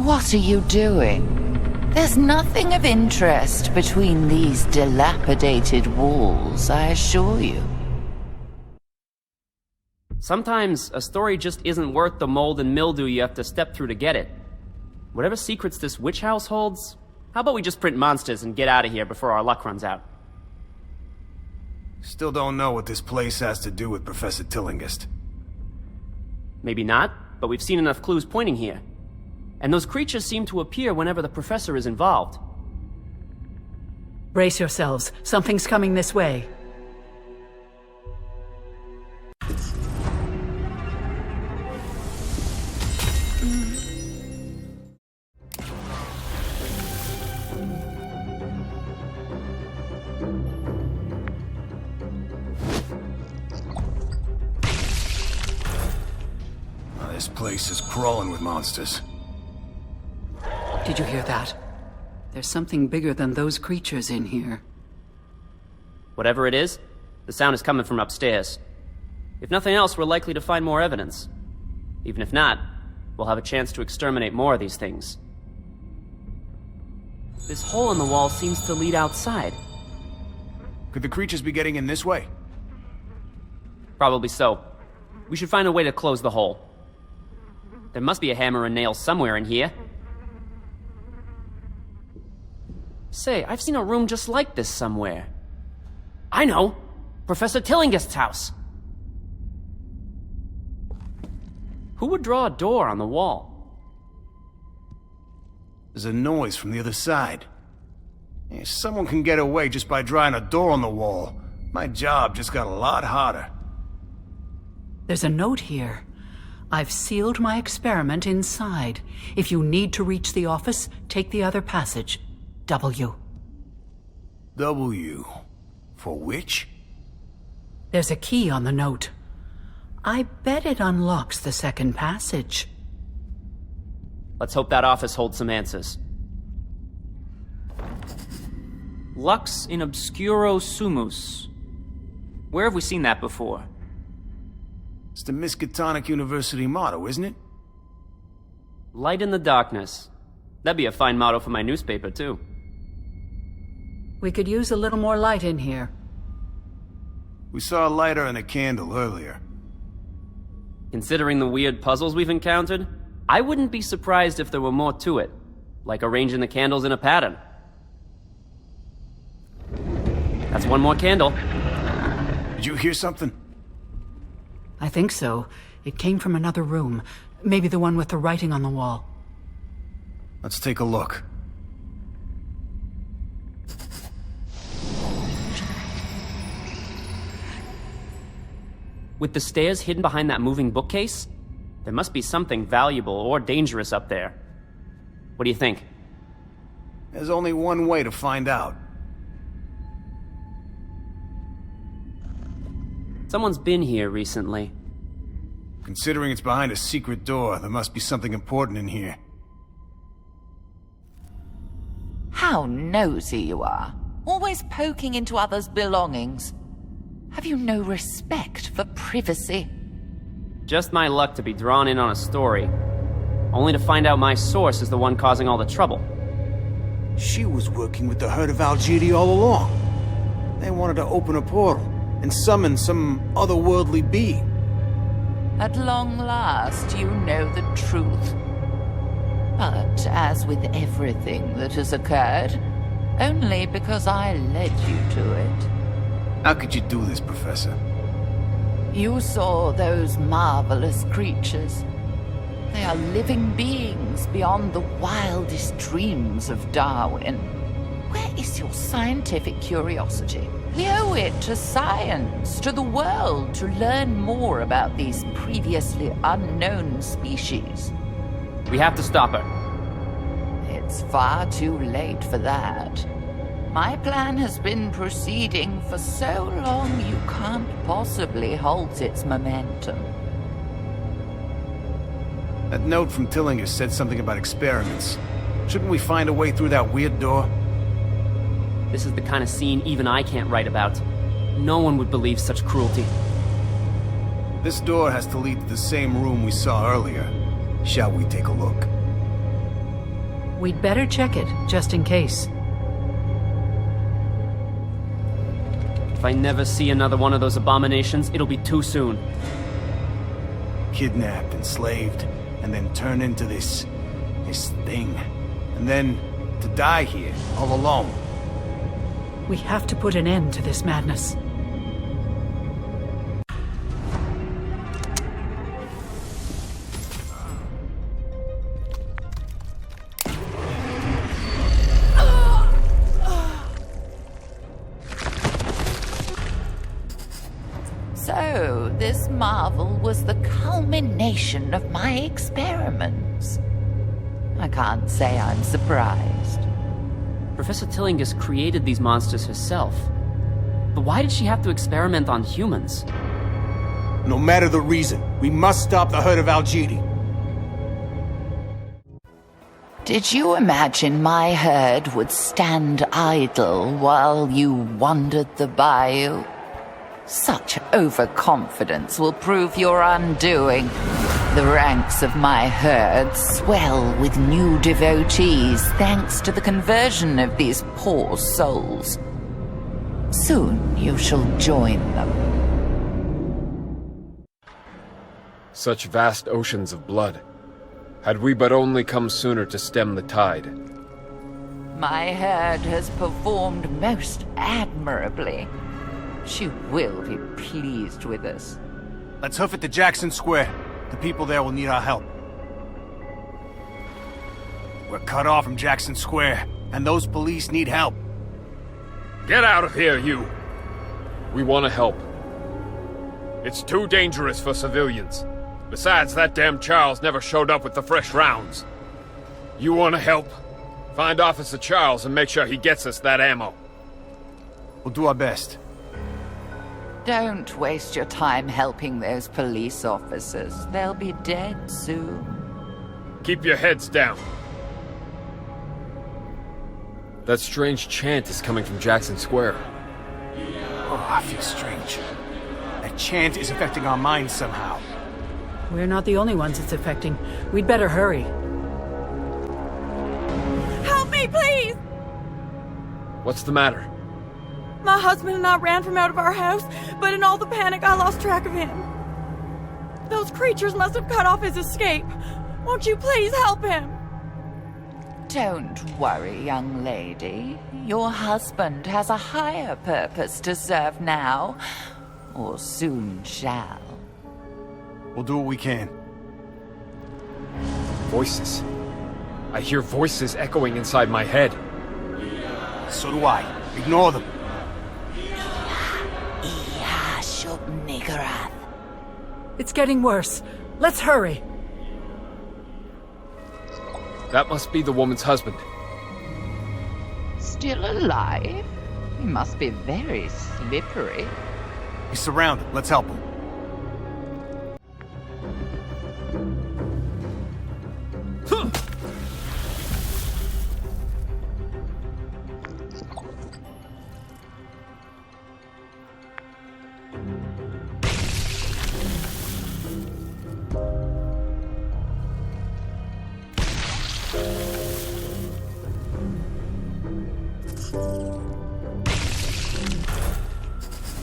What are you doing? There's nothing of interest between these dilapidated walls, I assure you. Sometimes a story just isn't worth the mold and mildew you have to step through to get it. Whatever secrets this witch house holds, how about we just print monsters and get out of here before our luck runs out? Still don't know what this place has to do with Professor Tillinghast. Maybe not, but we've seen enough clues pointing here. And those creatures seem to appear whenever the professor is involved. Brace yourselves. Something's coming this way. This place is crawling with monsters. Did you hear that? There's something bigger than those creatures in here. Whatever it is, the sound is coming from upstairs. If nothing else, we're likely to find more evidence. Even if not, we'll have a chance to exterminate more of these things. This hole in the wall seems to lead outside. Could the creatures be getting in this way? Probably so. We should find a way to close the hole. There must be a hammer and nail somewhere in here. Say, I've seen a room just like this somewhere. I know! Professor Tillinghast's house! Who would draw a door on the wall? There's a noise from the other side. If someone can get away just by drawing a door on the wall, my job just got a lot harder. There's a note here. I've sealed my experiment inside. If you need to reach the office, take the other passage. W. W. For which? There's a key on the note. I bet it unlocks the second passage. Let's hope that office holds some answers. Lux in obscuro sumus. Where have we seen that before? It's the Miskatonic University motto, isn't it? Light in the darkness. That'd be a fine motto for my newspaper, too. We could use a little more light in here. We saw a lighter and a candle earlier. Considering the weird puzzles we've encountered, I wouldn't be surprised if there were more to it, like arranging the candles in a pattern. That's one more candle. Did you hear something? I think so. It came from another room. Maybe the one with the writing on the wall. Let's take a look. With the stairs hidden behind that moving bookcase, there must be something valuable or dangerous up there. What do you think? There's only one way to find out. Someone's been here recently. Considering it's behind a secret door, there must be something important in here. How nosy you are. Always poking into others' belongings. Have you no respect for privacy? Just my luck to be drawn in on a story, only to find out my source is the one causing all the trouble. She was working with the Herd of Algidi all along. They wanted to open a portal and summon some otherworldly being. At long last, you know the truth. But as with everything that has occurred, only because I led you to it. How could you do this, Professor? You saw those marvelous creatures. They are living beings beyond the wildest dreams of Darwin. Where is your scientific curiosity? We owe it to science, to the world, to learn more about these previously unknown species. We have to stop her. It's far too late for that. My plan has been proceeding for so long you can't possibly halt its momentum. That note from Tillinghast said something about experiments. Shouldn't we find a way through that weird door? This is the kind of scene even I can't write about. No one would believe such cruelty. This door has to lead to the same room we saw earlier. Shall we take a look? We'd better check it, just in case. If I never see another one of those abominations, it'll be too soon. Kidnapped, enslaved, and then turn into this thing. And then to die here, all alone. We have to put an end to this madness. So, this marvel was the culmination of my experiments. I can't say I'm surprised. Professor Tillinghast created these monsters herself. But why did she have to experiment on humans? No matter the reason, we must stop the herd of Algidi. Did you imagine my herd would stand idle while you wandered the bayou? Such overconfidence will prove your undoing. The ranks of my herd swell with new devotees thanks to the conversion of these poor souls. Soon you shall join them. Such vast oceans of blood. Had we but only come sooner to stem the tide. My herd has performed most admirably. She will be pleased with us. Let's hoof it to Jackson Square. The people there will need our help. We're cut off from Jackson Square, and those police need help. Get out of here, you! We want to help. It's too dangerous for civilians. Besides, that damn Charles never showed up with the fresh rounds. You want to help? Find Officer Charles and make sure he gets us that ammo. We'll do our best. Don't waste your time helping those police officers. They'll be dead soon. Keep your heads down. That strange chant is coming from Jackson Square. Oh, I feel strange. That chant is affecting our minds somehow. We're not the only ones it's affecting. We'd better hurry. Help me, please! What's the matter? My husband and I ran from out of our house, but in all the panic, I lost track of him. Those creatures must have cut off his escape. Won't you please help him? Don't worry, young lady. Your husband has a higher purpose to serve now, or soon shall. We'll do what we can. Voices. I hear voices echoing inside my head. So do I. Ignore them. It's getting worse. Let's hurry. That must be the woman's husband. Still alive? He must be very slippery. He's surrounded. Let's help him.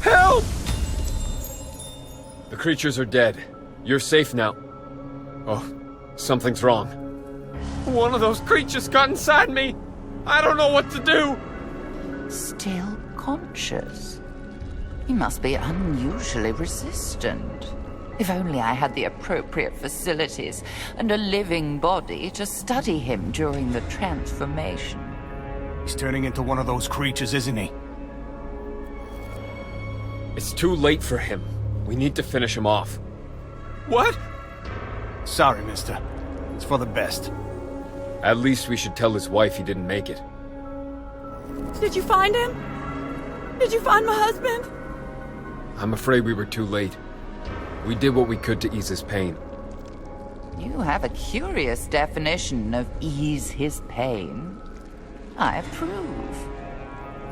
Help! The creatures are dead. You're safe now. Oh, something's wrong. One of those creatures got inside me! I don't know what to do! Still conscious? He must be unusually resistant. If only I had the appropriate facilities and a living body to study him during the transformation. He's turning into one of those creatures, isn't he? It's too late for him. We need to finish him off. What? Sorry, mister. It's for the best. At least we should tell his wife he didn't make it. Did you find him? Did you find my husband? I'm afraid we were too late. We did what we could to ease his pain. You have a curious definition of ease his pain. I approve.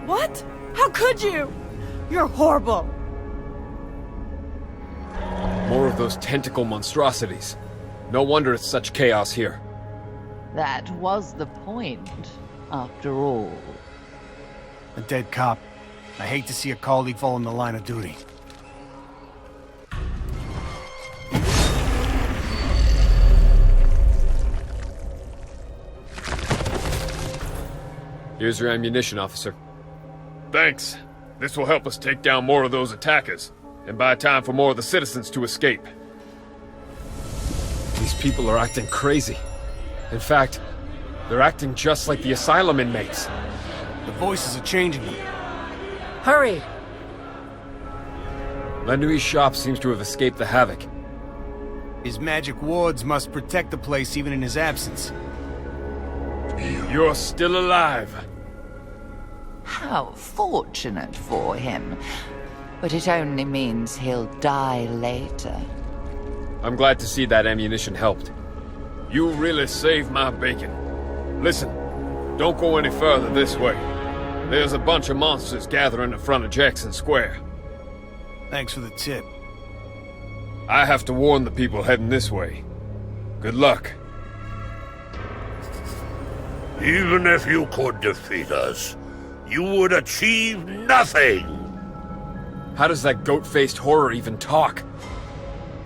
What? How could you? You're horrible. More of those tentacle monstrosities. No wonder it's such chaos here. That was the point, after all. A dead cop. I hate to see a colleague fall in the line of duty. Here's your ammunition, officer. Thanks. This will help us take down more of those attackers, and buy time for more of the citizens to escape. These people are acting crazy. In fact, they're acting just like the asylum inmates. The voices are changing them. Hurry! Launius' shop seems to have escaped the havoc. His magic wards must protect the place even in his absence. You're still alive. How fortunate for him. But it only means he'll die later. I'm glad to see that ammunition helped. You really saved my bacon. Listen, don't go any further this way. There's a bunch of monsters gathering in front of Jackson Square. Thanks for the tip. I have to warn the people heading this way. Good luck. Even if you could defeat us, you would achieve nothing. How does that goat-faced horror even talk?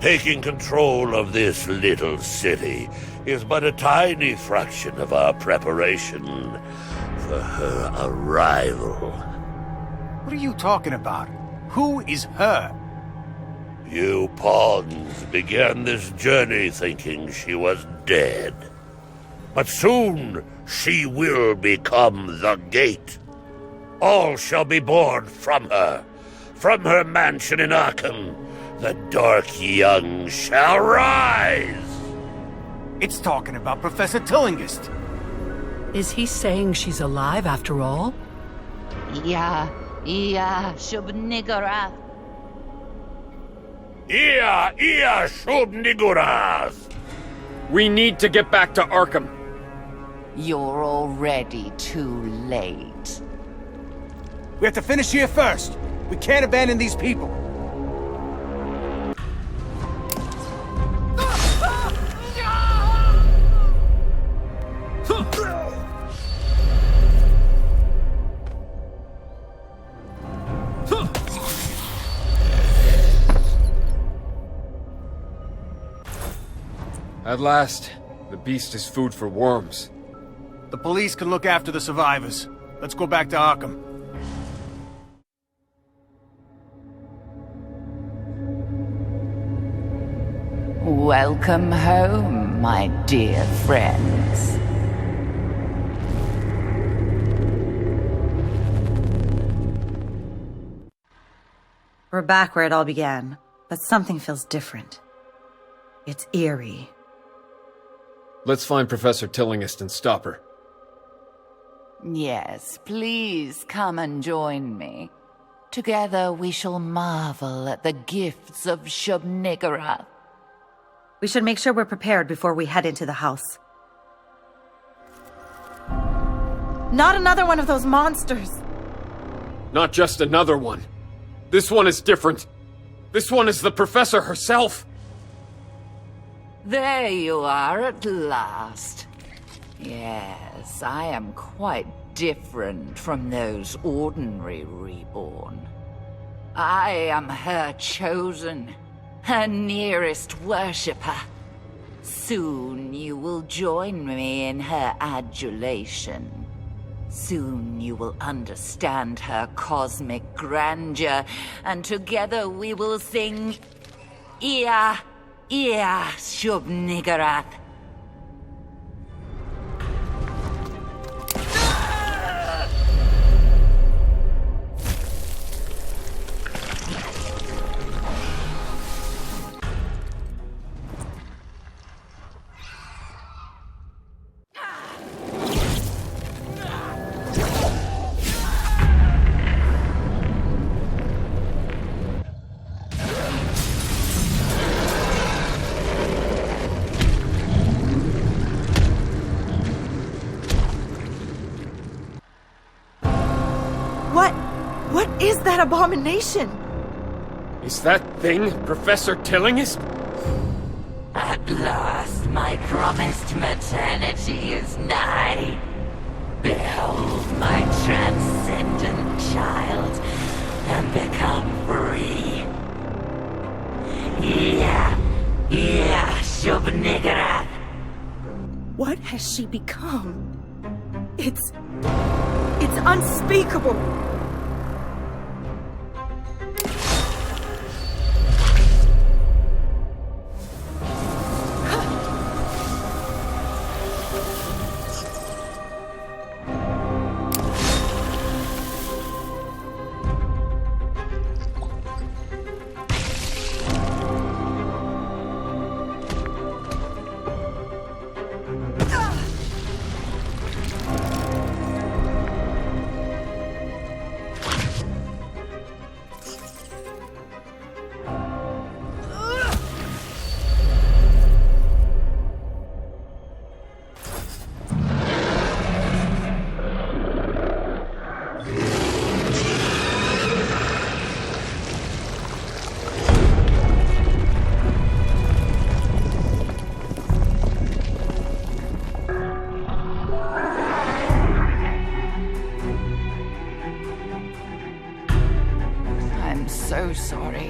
Taking control of this little city is but a tiny fraction of our preparation for her arrival. What are you talking about? Who is her? You pawns began this journey thinking she was dead. But soon she will become the gate. All shall be born from her mansion in Arkham. The dark young shall rise! It's talking about Professor Tillingist. Is he saying she's alive after all? Yeah, Shub-Niggurath. Ia, Shub-Niggurath! We need to get back to Arkham. You're already too late. We have to finish here first. We can't abandon these people. At last, the beast is food for worms. The police can look after the survivors. Let's go back to Arkham. Welcome home, my dear friends. We're back where it all began, but something feels different. It's eerie. Let's find Professor Tillingist and stop her. Yes, please come and join me. Together we shall marvel at the gifts of Shub-Niggurath. We should make sure we're prepared before we head into the house. Not another one of those monsters! Not just another one. This one is different. This one is the Professor herself. There you are at last. Yes, I am quite different from those ordinary reborn. I am her chosen, her nearest worshipper. Soon you will join me in her adulation. Soon you will understand her cosmic grandeur, and together we will sing Ia, Shub-Niggurath. What is that abomination? Is that thing Professor Tillingist? At last, My promised maternity is nigh. Behold my transcendent child and become free. Shubniggurath. What has she become? It's unspeakable. So sorry.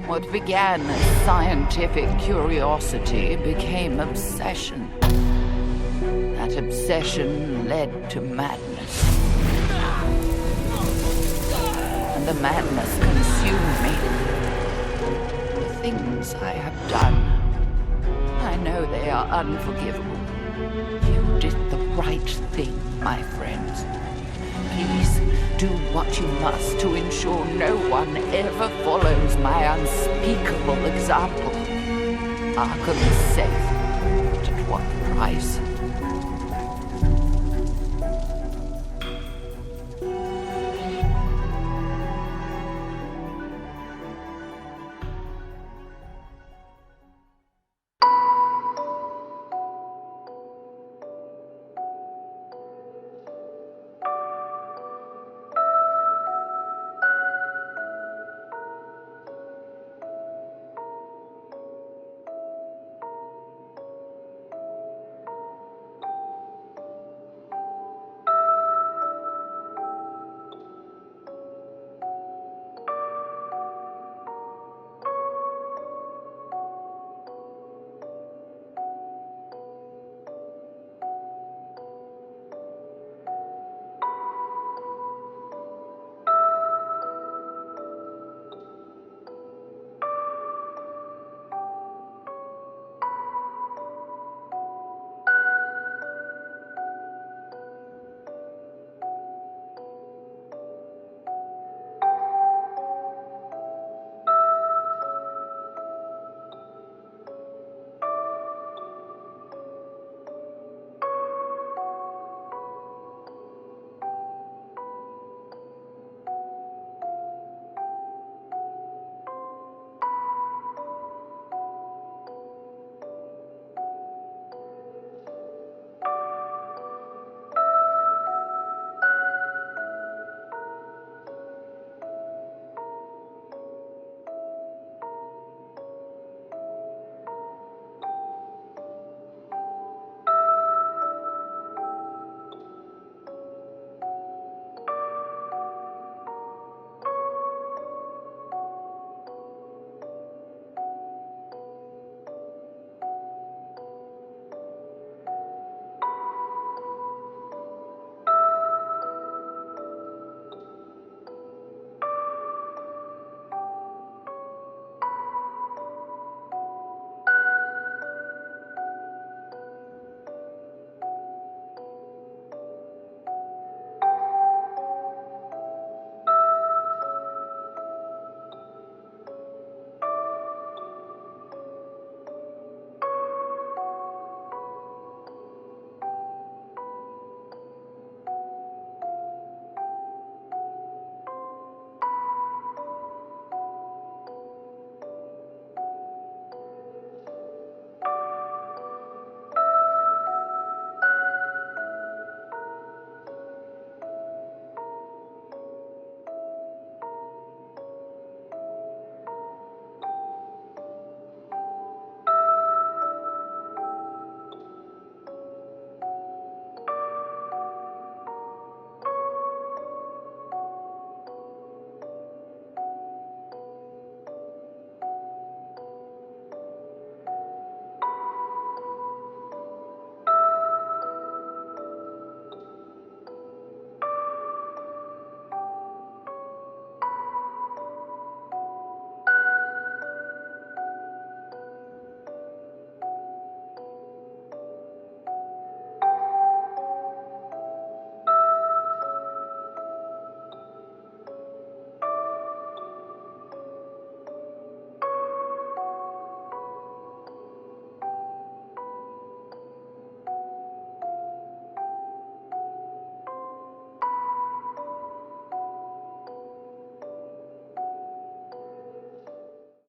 What began as scientific curiosity became obsession. That obsession led to madness. And the madness consumed me. The things I have done, I know they are unforgivable. You did the right thing, my friends. Please, do what you must to ensure no one ever follows my unspeakable example. Arkham is safe, but at what price?